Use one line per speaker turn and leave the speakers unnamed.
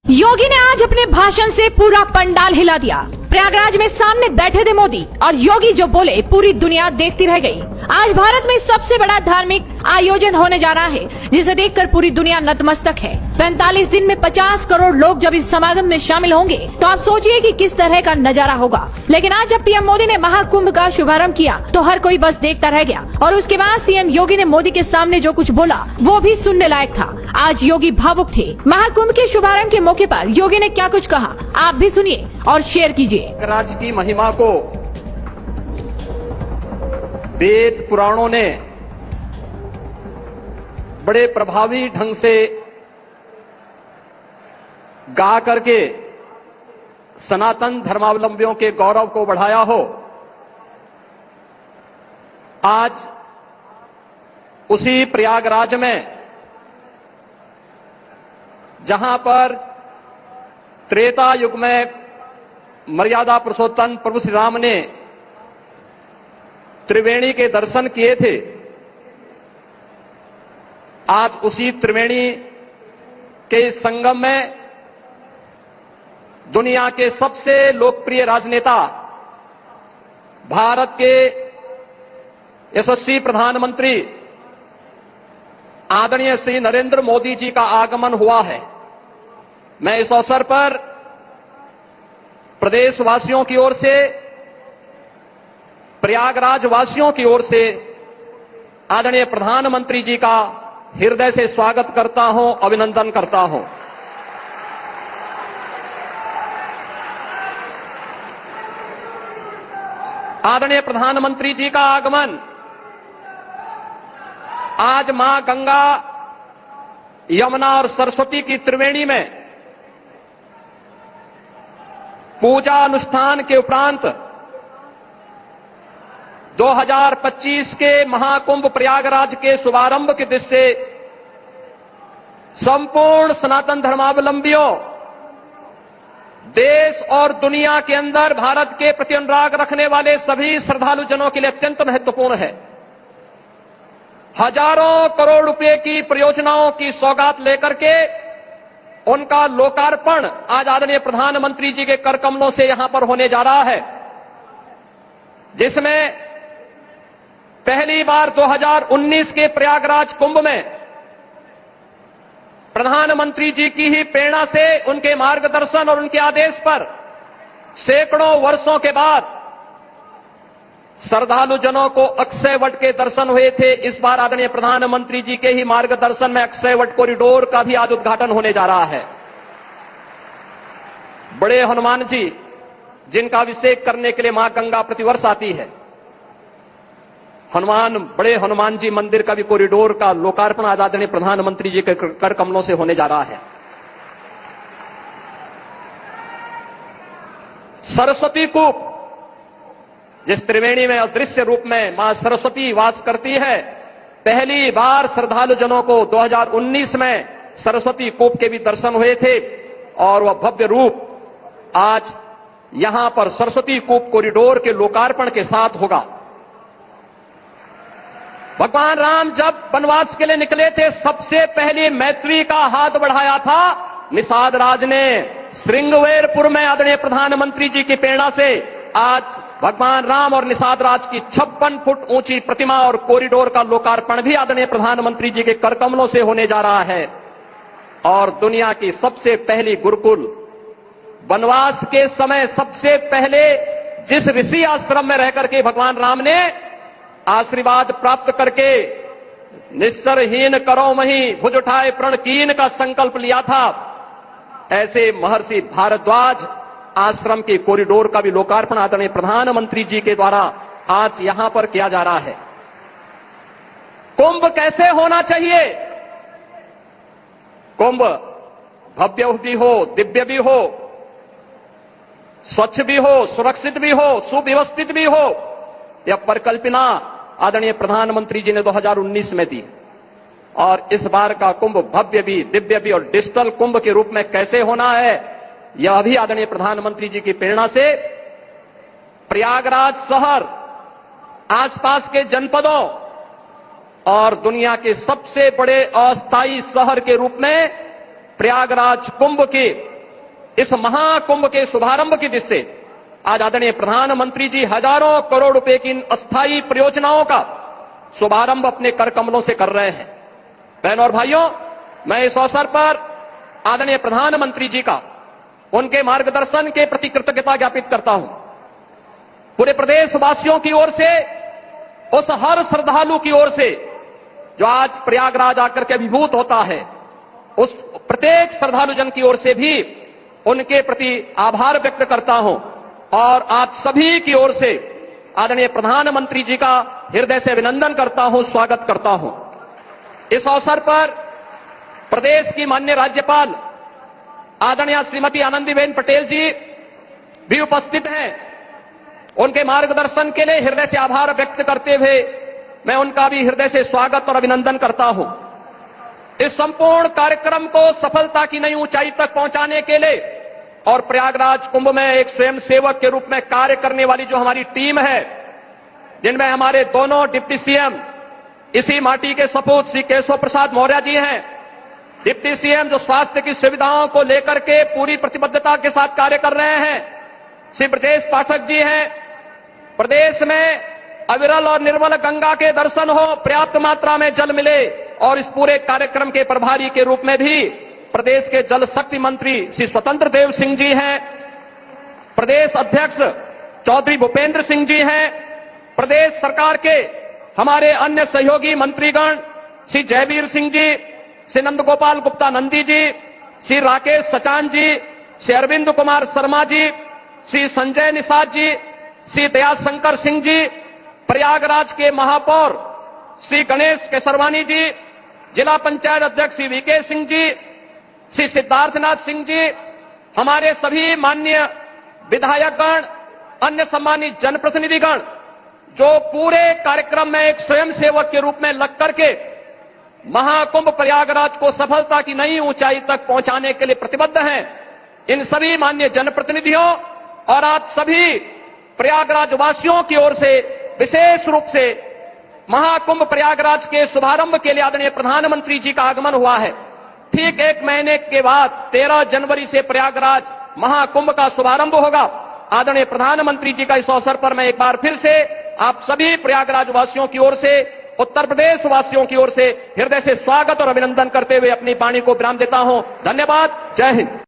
योगी ने आज अपने भाषण से पूरा पंडाल हिला दिया। प्रयागराज में सामने बैठे थे मोदी और योगी जो बोले पूरी दुनिया देखती रह गई। आज भारत में सबसे बड़ा धार्मिक आयोजन होने जा रहा है जिसे देखकर पूरी दुनिया नतमस्तक है। 45 दिन में 50 करोड़ लोग जब इस समागम में शामिल होंगे तो आप सोचिए कि किस तरह का नजारा होगा। लेकिन आज जब पीएम मोदी ने महाकुंभ का शुभारंभ किया तो हर कोई बस देखता रह गया और उसके बाद सीएम योगी ने मोदी के सामने जो कुछ बोला वो भी सुनने लायक था। आज योगी भावुक थे। महाकुंभ के शुभारंभ के मौके पर योगी ने क्या कुछ कहा आप भी सुनिए और शेयर कीजिए।
प्रयागराज की महिमा को वेद पुराणों ने बड़े प्रभावी ढंग से गा करके सनातन धर्मावलंबियों के गौरव को बढ़ाया हो। आज उसी प्रयागराज में जहां पर त्रेता युग में मर्यादा पुरुषोत्तम प्रभु श्री राम ने त्रिवेणी के दर्शन किए थे, आज उसी त्रिवेणी के संगम में दुनिया के सबसे लोकप्रिय राजनेता भारत के यशस्वी प्रधानमंत्री आदरणीय श्री नरेंद्र मोदी जी का आगमन हुआ है। मैं इस अवसर पर प्रदेशवासियों की ओर से, प्रयागराज वासियों की ओर से आदरणीय प्रधानमंत्री जी का हृदय से स्वागत करता हूं, अभिनंदन करता हूं। आदरणीय प्रधानमंत्री जी का आगमन आज मां गंगा, यमुना और सरस्वती की त्रिवेणी में पूजा अनुष्ठान के उपरांत 2025 के महाकुंभ प्रयागराज के शुभारंभ की दृष्टि से संपूर्ण सनातन धर्मावलंबियों, देश और दुनिया के अंदर भारत के प्रति अनुराग रखने वाले सभी श्रद्धालुजनों के लिए अत्यंत महत्वपूर्ण है। हजारों करोड़ रुपए की परियोजनाओं की सौगात लेकर के उनका लोकार्पण आज आदरणीय प्रधानमंत्री जी के कर कमलों से यहां पर होने जा रहा है, जिसमें पहली बार 2019 के प्रयागराज कुंभ में प्रधानमंत्री जी की ही प्रेरणा से, उनके मार्गदर्शन और उनके आदेश पर सैकड़ों वर्षों के बाद श्रद्धालुजनों को अक्षय वट के दर्शन हुए थे। इस बार आदरणीय प्रधानमंत्री जी के ही मार्गदर्शन में अक्षय वट कॉरिडोर का भी आज उद्घाटन होने जा रहा है। बड़े हनुमान जी, जिनका अभिषेक करने के लिए मां गंगा प्रतिवर्ष आती है, बड़े हनुमान जी मंदिर का भी कॉरिडोर का लोकार्पण आज आदरणीय प्रधानमंत्री जी के कर कमलों से होने जा रहा है। सरस्वती कूप, जिस त्रिवेणी में अदृश्य रूप में मां सरस्वती वास करती है, पहली बार श्रद्धालुजनों को 2019 में सरस्वती कूप के भी दर्शन हुए थे और वह भव्य रूप आज यहां पर सरस्वती कूप कॉरिडोर के लोकार्पण के साथ होगा। भगवान राम जब वनवास के लिए निकले थे, सबसे पहले मैत्री का हाथ बढ़ाया था निषाद राज ने। श्रृंगवेरपुर में आदरणीय प्रधानमंत्री जी की प्रेरणा से आज भगवान राम और निषाद राज की 56 फुट ऊंची प्रतिमा और कॉरिडोर का लोकार्पण भी आदरणीय प्रधानमंत्री जी के कर कमलों से होने जा रहा है। और दुनिया की सबसे पहली गुरुकुल, वनवास के समय सबसे पहले जिस ऋषि आश्रम में रहकर के भगवान राम ने आशीर्वाद प्राप्त करके निस्सरहीन करो मही भुज उठाए प्रण कीन का संकल्प लिया था, ऐसे महर्षि भारद्वाज आश्रम के कॉरिडोर का भी लोकार्पण आदरणीय प्रधानमंत्री जी के द्वारा आज यहां पर किया जा रहा है। कुंभ कैसे होना चाहिए? कुंभ भव्य भी हो, दिव्य भी हो, स्वच्छ भी हो, सुरक्षित भी हो, सुव्यवस्थित भी हो। यह परिकल्पना आदरणीय प्रधानमंत्री जी ने 2019 में दी और इस बार का कुंभ भव्य भी, दिव्य भी और डिजिटल कुंभ के रूप में कैसे होना है, यह भी आदरणीय प्रधानमंत्री जी की प्रेरणा से प्रयागराज शहर, आसपास के जनपदों और दुनिया के सबसे बड़े अस्थायी शहर के रूप में प्रयागराज कुंभ की इस महाकुंभ के शुभारंभ की दृष्टि से आज आदरणीय प्रधानमंत्री जी हजारों करोड़ रुपए की इन अस्थायी परियोजनाओं का शुभारंभ अपने कर कमलों से कर रहे हैं। बहनों और भाइयों, मैं इस अवसर पर आदरणीय प्रधानमंत्री जी का उनके मार्गदर्शन के प्रति कृतज्ञता ज्ञापित करता हूं। पूरे प्रदेशवासियों की ओर से, उस हर श्रद्धालु की ओर से जो आज प्रयागराज आकर के अभिभूत होता है, उस प्रत्येक श्रद्धालु जन की ओर से भी उनके प्रति आभार व्यक्त करता हूं और आप सभी की ओर से आदरणीय प्रधानमंत्री जी का हृदय से अभिनंदन करता हूं, स्वागत करता हूं। इस अवसर पर प्रदेश की माननीय राज्यपाल आदरणीय श्रीमती आनंदीबेन पटेल जी भी उपस्थित हैं। उनके मार्गदर्शन के लिए हृदय से आभार व्यक्त करते हुए मैं उनका भी हृदय से स्वागत और अभिनंदन करता हूं। इस संपूर्ण कार्यक्रम को सफलता की नई ऊंचाई तक पहुंचाने के लिए और प्रयागराज कुंभ में एक स्वयंसेवक के रूप में कार्य करने वाली जो हमारी टीम है, जिनमें हमारे दोनों डिप्टी सीएम इसी माटी के सपूत श्री केशव प्रसाद मौर्य जी हैं, डिप्टी सीएम जो स्वास्थ्य की सुविधाओं को लेकर के पूरी प्रतिबद्धता के साथ कार्य कर रहे हैं, श्री ब्रजेश पाठक जी हैं। प्रदेश में अविरल और निर्मल गंगा के दर्शन हो, पर्याप्त मात्रा में जल मिले और इस पूरे कार्यक्रम के प्रभारी के रूप में भी प्रदेश के जल शक्ति मंत्री श्री स्वतंत्र देव सिंह जी हैं। प्रदेश अध्यक्ष चौधरी भूपेंद्र सिंह जी हैं। प्रदेश सरकार के हमारे अन्य सहयोगी मंत्रीगण श्री जयवीर सिंह जी, श्री नंद गोपाल गुप्ता नंदी जी, श्री राकेश सचान जी, श्री अरविंद कुमार शर्मा जी, श्री संजय निषाद जी, श्री दयाशंकर सिंह जी, प्रयागराज के महापौर श्री गणेश केसरवानी जी, जिला पंचायत अध्यक्ष श्री वीके सिंह जी, श्री सिद्धार्थनाथ सिंह जी, हमारे सभी माननीय विधायकगण, अन्य सम्मानित जनप्रतिनिधिगण जो पूरे कार्यक्रम में एक स्वयंसेवक के रूप में लग करके महाकुंभ प्रयागराज को सफलता की नई ऊंचाई तक पहुंचाने के लिए प्रतिबद्ध हैं, इन सभी माननीय जनप्रतिनिधियों और आप सभी प्रयागराज वासियों की ओर से विशेष रूप से महाकुंभ प्रयागराज के शुभारंभ के लिए आदरणीय प्रधानमंत्री जी का आगमन हुआ है। ठीक एक महीने के बाद 13 जनवरी से प्रयागराज महाकुंभ का शुभारंभ होगा। आदरणीय प्रधानमंत्री जी का इस अवसर पर मैं एक बार फिर से आप सभी प्रयागराज वासियों की ओर से, उत्तर प्रदेश वासियों की ओर से हृदय से स्वागत और अभिनंदन करते हुए अपनी वाणी को विराम देता हूं। धन्यवाद। जय हिंद।